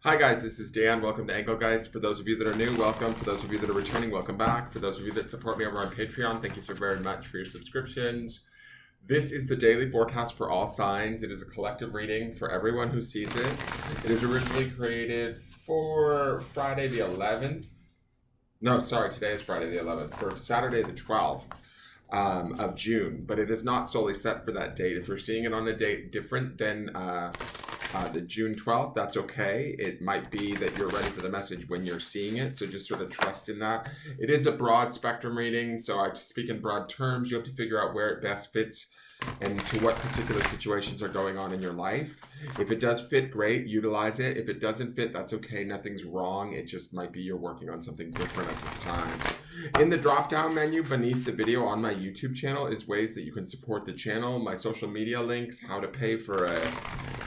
Hi guys, this is Dan. Welcome to Engelgeist. For those of you that are new, welcome. For those of you that are returning, welcome back. For those of you that support me over on Patreon, thank you so very much for your subscriptions. This is the daily forecast for all signs. It is a collective reading for everyone who sees it. It is originally created for Friday the 11th. No, sorry, today is Friday the 11th. For Saturday the 12th of June, but it is not solely set for that date. If you're seeing it on a date different than the June 12th, that's okay. It might be that you're ready for the message when you're seeing it, so just sort of trust in that. It is a broad spectrum reading, so I speak in broad terms. You have to figure out where it best fits and to what particular situations are going on in your life. If it does fit, great, utilize it. If it doesn't fit, that's okay, nothing's wrong. It just might be you're working on something different at this time. In the drop-down menu beneath the video on my YouTube channel is ways that you can support the channel, my social media links, how to pay for a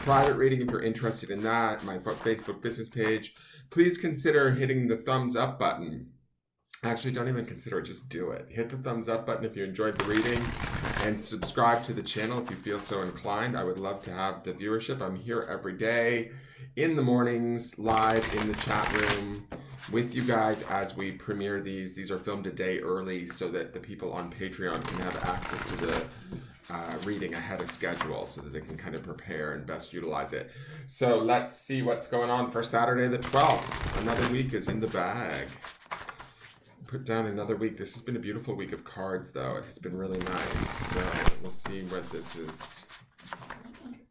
private reading if you're interested in that, my Facebook business page. Please consider hitting the thumbs up button. Actually, don't even consider it, just do it. Hit the thumbs up button if you enjoyed the reading and subscribe to the channel if you feel so inclined. I would love to have the viewership. I'm here every day in the mornings, live in the chat room with you guys as we premiere these. These are filmed a day early so that the people on Patreon can have access to the reading ahead of schedule so that they can kind of prepare and best utilize it. So let's see what's going on for Saturday the 12th. Another week is in the bag. Put down another week. This has been a beautiful week of cards, though. It has been really nice. So we'll see what this is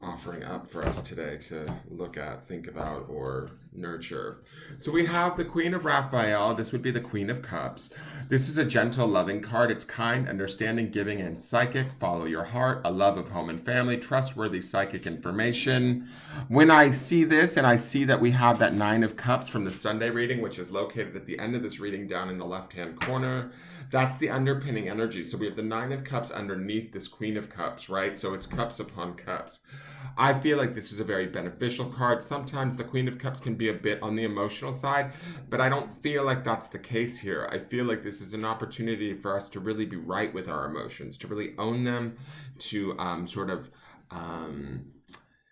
offering up for us today to look at, think about, or nurture. So we have the Queen of Raphael. This would be the Queen of Cups. This is a gentle, loving card. It's kind, understanding, giving, and psychic. Follow your heart, a love of home and family, trustworthy psychic information. When I see this and I see that we have that Nine of Cups from the Sunday reading, which is located at the end of this reading down in the left-hand corner, that's the underpinning energy. So we have the Nine of Cups underneath this Queen of Cups, right? So it's cups upon cups. I feel like this is a very beneficial card. Sometimes the Queen of Cups can be a bit on the emotional side, but I don't feel like that's the case here. I feel like this is an opportunity for us to really be right with our emotions, to really own them, to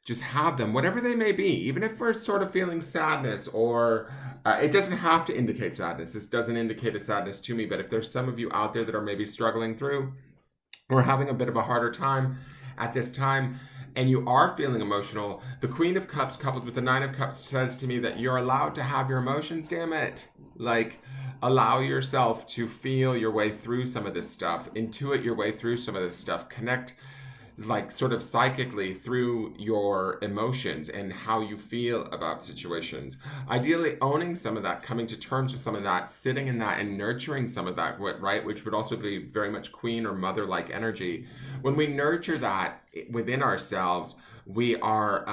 just have them, whatever they may be, even if we're sort of feeling sadness or it doesn't have to indicate sadness. This doesn't indicate a sadness to me, but if there's some of you out there that are maybe struggling through or having a bit of a harder time at this time, and you are feeling emotional, the Queen of Cups coupled with the Nine of Cups says to me that you're allowed to have your emotions, damn it. Like, allow yourself to feel your way through some of this stuff, intuit your way through some of this stuff, connect like sort of psychically through your emotions and how you feel about situations. Ideally owning some of that, coming to terms with some of that, sitting in that and nurturing some of that, right? Which would also be very much queen or mother-like energy. When we nurture that within ourselves, we are,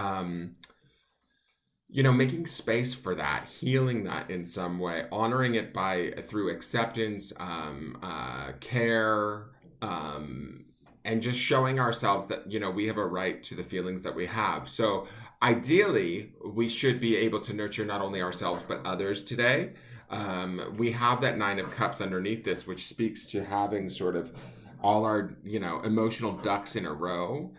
making space for that, healing that in some way, honoring it through acceptance, care, and just showing ourselves that, we have a right to the feelings that we have. So ideally, we should be able to nurture not only ourselves, but others today. We have that Nine of Cups underneath this, which speaks to having sort of all our, emotional ducks in a row.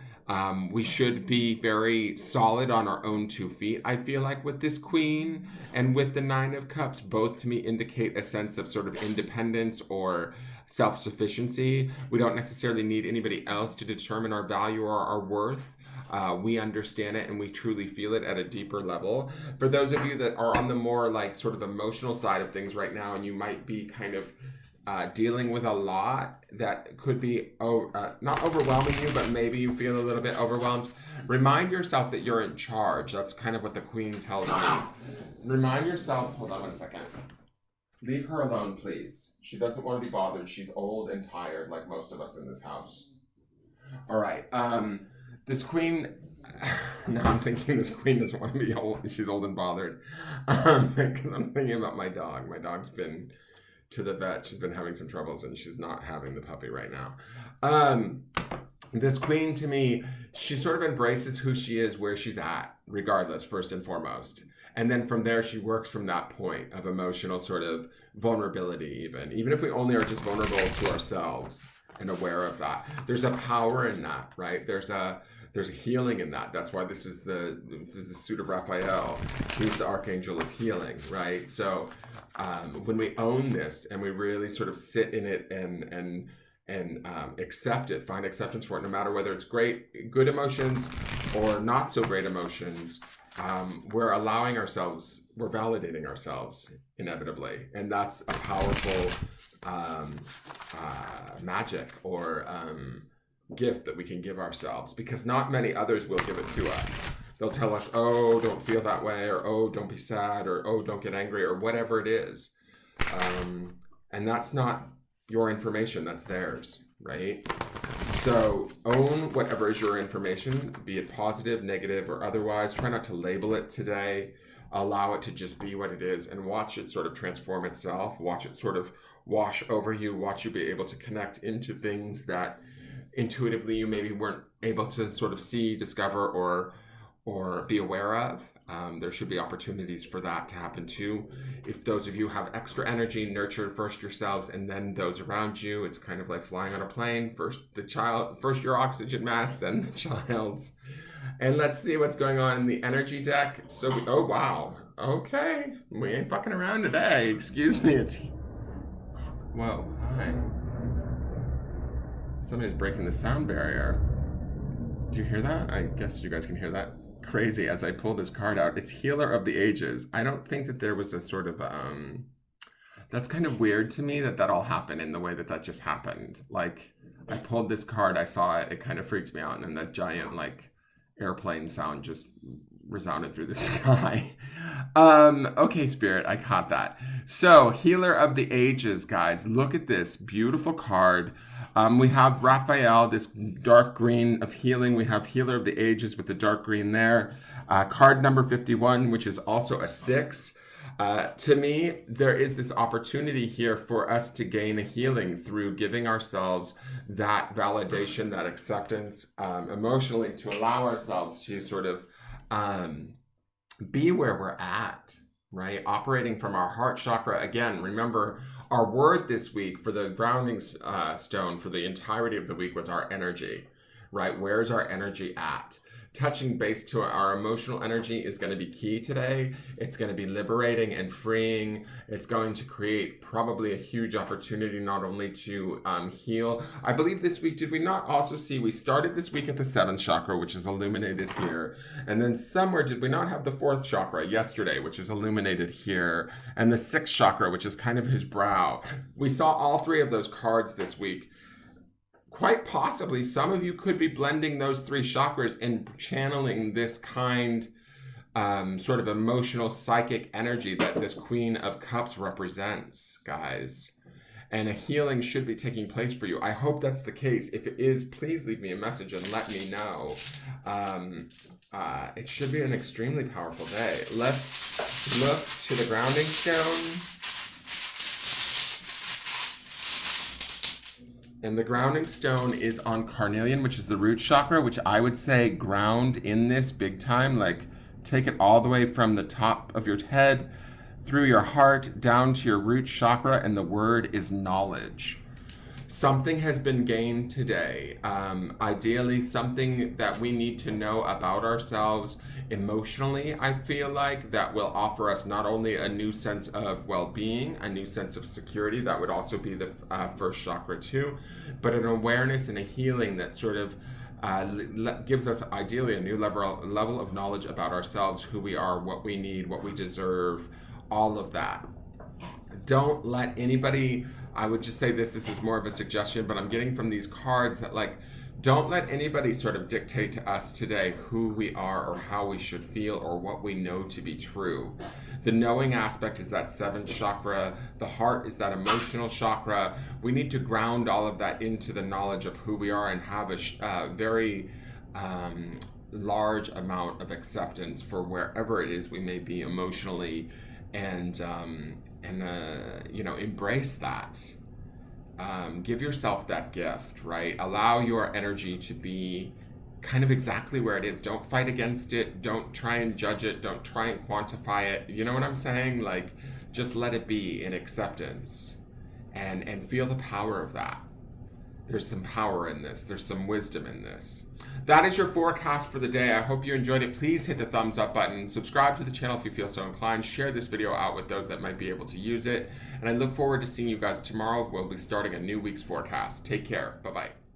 We should be very solid on our own 2 feet, I feel like, with this Queen and with the Nine of Cups. Both to me indicate a sense of sort of independence or self-sufficiency. We don't necessarily need anybody else to determine our value or our worth. We understand it and we truly feel it at a deeper level. For those of you that are on the more like sort of emotional side of things right now, and you might be kind of dealing with a lot that could be not overwhelming you, but maybe you feel a little bit overwhelmed, remind yourself that you're in charge. That's kind of what the Queen tells me. Remind yourself, hold on one second. Leave her alone, please. She doesn't want to be bothered. She's old and tired, like most of us in this house. All right. This Queen, now I'm thinking this Queen doesn't want to be old. She's old and bothered. Because I'm thinking about my dog. My dog's been to the vet. She's been having some troubles and she's not having the puppy right now. This Queen, to me, she sort of embraces who she is, where she's at, regardless, first and foremost. And then from there, she works from that point of emotional sort of vulnerability, even if we only are just vulnerable to ourselves and aware of that. There's a power in that, right? There's a There's a healing in that. That's why this is the suit of Raphael. He's the archangel of healing, right? So when we own this and we really sort of sit in it and accept it, find acceptance for it, no matter whether it's good emotions or not so great emotions, we're allowing ourselves, we're validating ourselves inevitably. And that's a powerful magic or gift that we can give ourselves, because not many others will give it to us. They'll tell us, oh, don't feel that way, or oh, don't be sad, or oh, don't get angry, or whatever it is. And that's not your information, that's theirs, right? So own whatever is your information, be it positive, negative, or otherwise. Try not to label it today. Allow it to just be what it is and watch it sort of transform itself. Watch it sort of wash over you. Watch you be able to connect into things that intuitively you maybe weren't able to sort of see, discover, or be aware of. There should be opportunities for that to happen too. If those of you have extra energy, nurture first yourselves and then those around you. It's kind of like flying on a plane. First your oxygen mask, then the child's. And let's see what's going on in the energy deck. So, oh wow, okay, we ain't fucking around today. Excuse me, whoa, hi. Somebody's breaking the sound barrier. Do you hear that? I guess you guys can hear that. Crazy as I pull this card out. It's Healer of the Ages. I don't think that there was a sort of that's kind of weird to me that all happened in the way that just happened. Like, I pulled this card, I saw it, it kind of freaked me out, and then that giant like airplane sound just resounded through the sky. Okay, Spirit, I caught that. So, Healer of the Ages, guys, look at this beautiful card. We have Raphael, this dark green of healing. We have Healer of the Ages with the dark green there. Card number 51, which is also a 6. To me, there is this opportunity here for us to gain a healing through giving ourselves that validation, that acceptance emotionally, to allow ourselves to sort of be where we're at, right? Operating from our heart chakra. Again, remember, our word this week for the grounding stone for the entirety of the week was our energy, right? Where's our energy at? Touching base to our emotional energy is going to be key today. It's going to be liberating and freeing. It's going to create probably a huge opportunity not only to heal. I believe this week, did we not also see, we started this week at the 7th chakra, which is illuminated here. And then somewhere, did we not have the 4th chakra yesterday, which is illuminated here? And the 6th chakra, which is kind of his brow. We saw all 3 of those cards this week. Quite possibly, some of you could be blending those 3 chakras and channeling this kind, sort of emotional, psychic energy that this Queen of Cups represents, guys. And a healing should be taking place for you. I hope that's the case. If it is, please leave me a message and let me know. It should be an extremely powerful day. Let's look to the grounding stone. And the grounding stone is on carnelian, which is the root chakra, which I would say ground in this big time. Like, take it all the way from the top of your head, through your heart, down to your root chakra, and the word is knowledge. Something has been gained today. Ideally, something that we need to know about ourselves emotionally, I feel like, that will offer us not only a new sense of well-being, a new sense of security, that would also be the first chakra too, but an awareness and a healing that sort of gives us ideally a new level of knowledge about ourselves, who we are, what we need, what we deserve, all of that. Don't let anybody, I would just say this is more of a suggestion, but I'm getting from these cards that, like, don't let anybody sort of dictate to us today who we are or how we should feel or what we know to be true. The knowing aspect is that 7th chakra. The heart is that emotional chakra. We need to ground all of that into the knowledge of who we are and have a very large amount of acceptance for wherever it is we may be emotionally, and embrace that. Give yourself that gift, right? Allow your energy to be kind of exactly where it is. Don't fight against it. Don't try and judge it. Don't try and quantify it. You know what I'm saying? Like, just let it be in acceptance and feel the power of that. There's some power in this. There's some wisdom in this. That is your forecast for the day. I hope you enjoyed it. Please hit the thumbs up button. Subscribe to the channel if you feel so inclined. Share this video out with those that might be able to use it. And I look forward to seeing you guys tomorrow. We'll be starting a new week's forecast. Take care. Bye-bye.